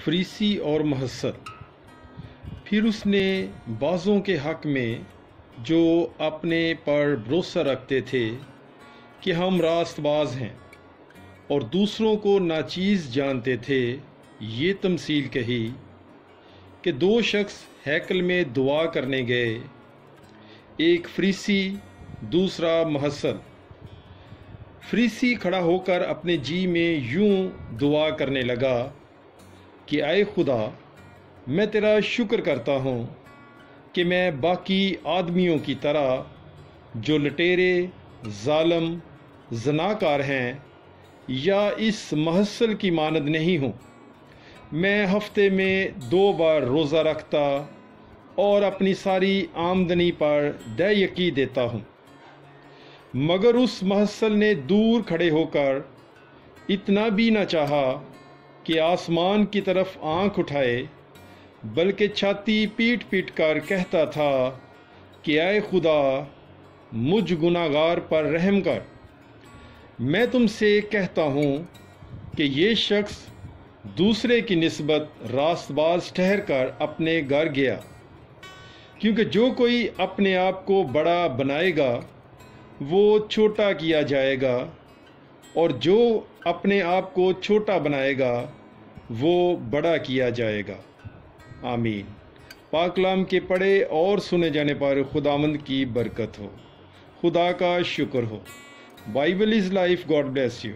फरीसी और महसद। फिर उसने बाज़ों के हक़ में जो अपने पर भरोसा रखते थे कि हम रास्तबाज हैं और दूसरों को नाचीज़ जानते थे, ये तमसील कही कि दो शख्स हैकल में दुआ करने गए, एक फरीसी दूसरा महसद। फरीसी खड़ा होकर अपने जी में यूं दुआ करने लगा कि आए खुदा, मैं तेरा शुक्र करता हूँ कि मैं बाकी आदमियों की तरह जो लटेरे, जालिम, ज़नाकार हैं या इस महसल की मानद नहीं हूँ। मैं हफ्ते में 2 बार रोज़ा रखता और अपनी सारी आमदनी पर दयकी देता हूँ। मगर उस महसल ने दूर खड़े होकर इतना भी न चाहा कि आसमान की तरफ आंख उठाए, बल्कि छाती पीट पीट कर कहता था कि आए खुदा, मुझ गुनाहगार पर रहम कर। मैं तुमसे कहता हूँ कि ये शख्स दूसरे की निस्बत रास्तबाज ठहर कर अपने घर गया, क्योंकि जो कोई अपने आप को बड़ा बनाएगा वो छोटा किया जाएगा, और जो अपने आप को छोटा बनाएगा वो बड़ा किया जाएगा। आमीन। पाक कलाम के पढ़े और सुने जाने पर खुदावंद की बरकत हो, खुदा का शुक्र हो। Bible is life. God bless you.